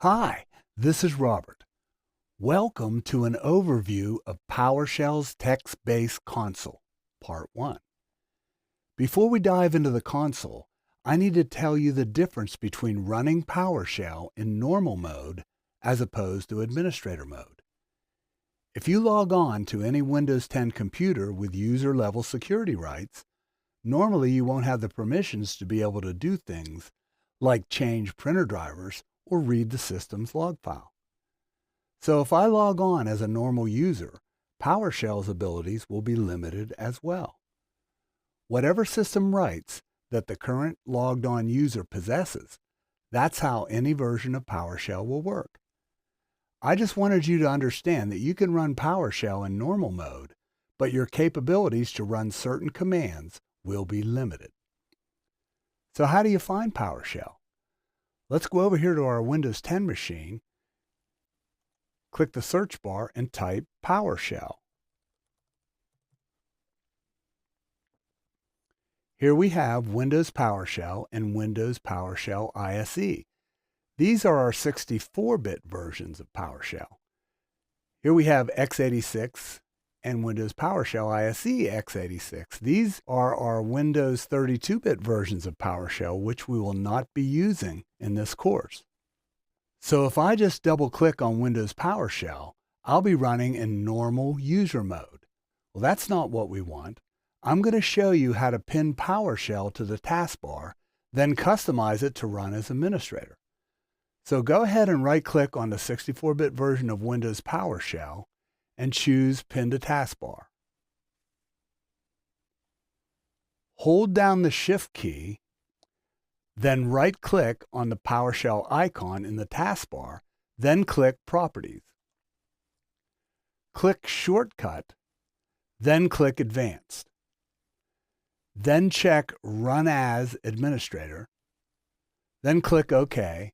Hi, this is Robert. Welcome to an overview of PowerShell's text-based console, Part 1. Before we dive into the console, I need to tell you the difference between running PowerShell in normal mode as opposed to administrator mode. If you log on to any Windows 10 computer with user-level security rights, normally you won't have the permissions to be able to do things like change printer drivers or read the system's log file. So if I log on as a normal user, PowerShell's abilities will be limited as well. Whatever system rights that the current logged on user possesses, that's how any version of PowerShell will work. I just wanted you to understand that you can run PowerShell in normal mode, but your capabilities to run certain commands will be limited. So how do you find PowerShell? Let's go over here to our Windows 10 machine, click the search bar and type PowerShell. Here we have Windows PowerShell and Windows PowerShell ISE. These are our 64-bit versions of PowerShell. Here we have x86 and Windows PowerShell ISE x86. These are our Windows 32-bit versions of PowerShell, which we will not be using in this course. So if I just double-click on Windows PowerShell, I'll be running in normal user mode. Well, that's not what we want. I'm going to show you how to pin PowerShell to the taskbar, then customize it to run as administrator. So go ahead and right-click on the 64-bit version of Windows PowerShell and choose Pin to Taskbar. Hold down the Shift key, then right-click on the PowerShell icon in the taskbar, then click Properties. Click Shortcut, then click Advanced. Then check Run as Administrator, then click OK,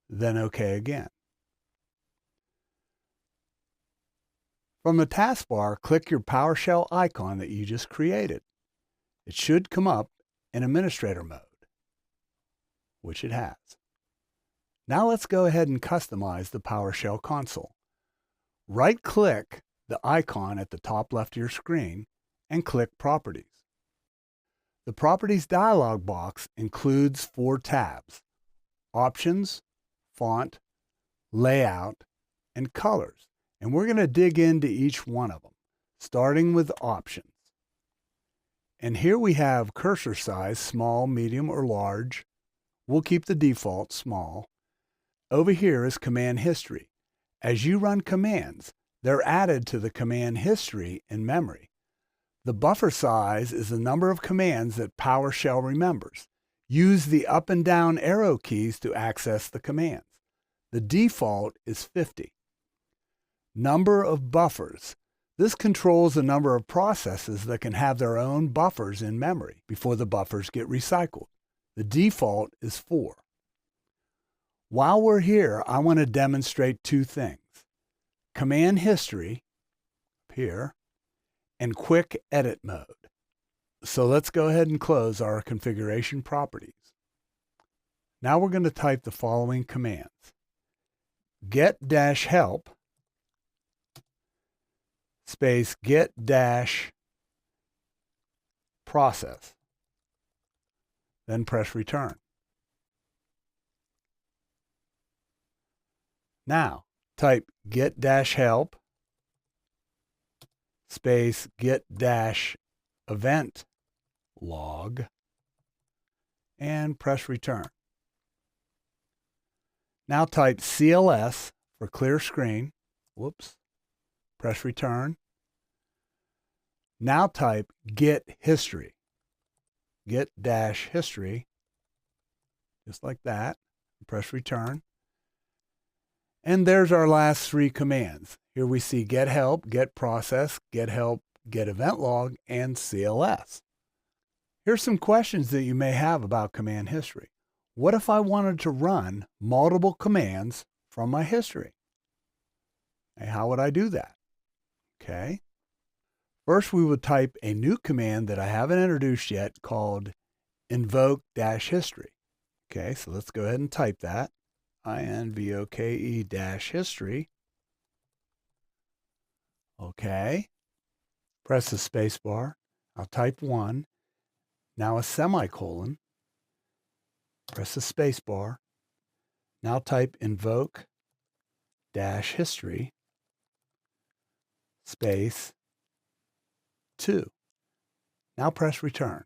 then OK again. From the taskbar, click your PowerShell icon that you just created. It should come up in administrator mode, which it has. Now let's go ahead and customize the PowerShell console. Right-click the icon at the top left of your screen and click Properties. The Properties dialog box includes 4 tabs: Options, Font, Layout, and Colors. And we're going to dig into each one of them, starting with Options. And here we have cursor size, small, medium, or large. We'll keep the default small. Over here is Command History. As you run commands, they're added to the command history in memory. The buffer size is the number of commands that PowerShell remembers. Use the up and down arrow keys to access the commands. The default is 50. Number of buffers. This controls the number of processes that can have their own buffers in memory before the buffers get recycled. The default is 4. While we're here, I want to demonstrate 2 things: Command History, up here, and Quick Edit Mode. So let's go ahead and close our configuration properties. Now we're going to type the following commands: get-help space get-process, then press return. Now type get-help space get-event log and press return. Now type CLS for clear screen. Whoops. Press return. Now type get history. Get-history, just like that. Press return. And there's our last 3 commands. Here we see get help, get process, get help, get event log, and CLS. Here's some questions that you may have about command history. What if I wanted to run multiple commands from my history? And how would I do that? Okay. First, we would type a new command that I haven't introduced yet called invoke-history. Okay, so let's go ahead and type that. invoke dash history. Okay. Press the space bar. I'll type 1. Now a semicolon. Press the space bar. Now type invoke dash history space 2. Now press return.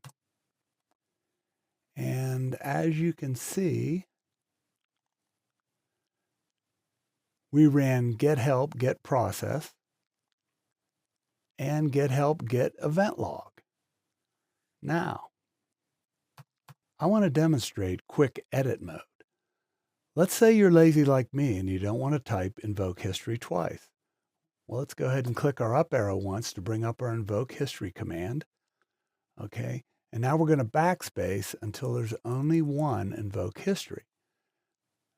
And as you can see, we ran get help, get process, and get help, get event log. Now, I want to demonstrate quick edit mode. Let's say you're lazy like me and you don't want to type invoke history twice. Well, let's go ahead and click our up arrow once to bring up our invoke history command. Okay, and now we're going to backspace until there's only one invoke history.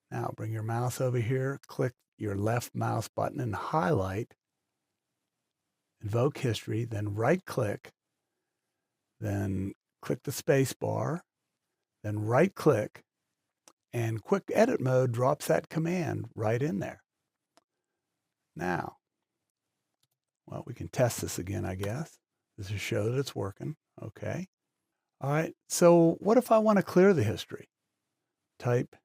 Now bring your mouse over here, click your left mouse button and highlight invoke history, then right click, then click the space bar, then right click, and quick edit mode drops that command right in there. Now, well, we can test this again, I guess. This is show that it's working. Okay. All right. So what if I want to clear the history? Type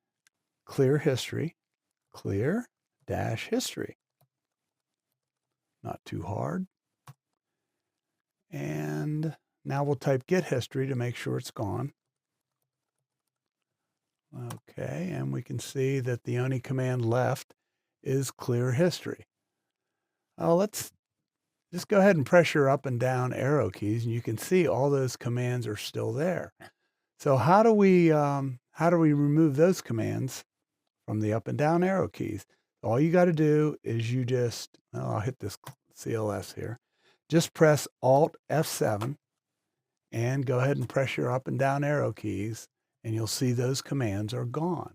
clear history, clear dash history. Not too hard. And now we'll type get history to make sure it's gone. Okay, and we can see that the only command left is clear history. Let's just go ahead and press your up and down arrow keys, and you can see all those commands are still there. So how do we remove those commands from the up and down arrow keys? All you got to do is you just, I'll hit this CLS here. Just press Alt F7 and go ahead and press your up and down arrow keys, and you'll see those commands are gone.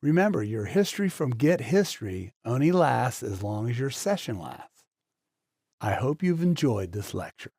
Remember, your history from Get History only lasts as long as your session lasts. I hope you've enjoyed this lecture.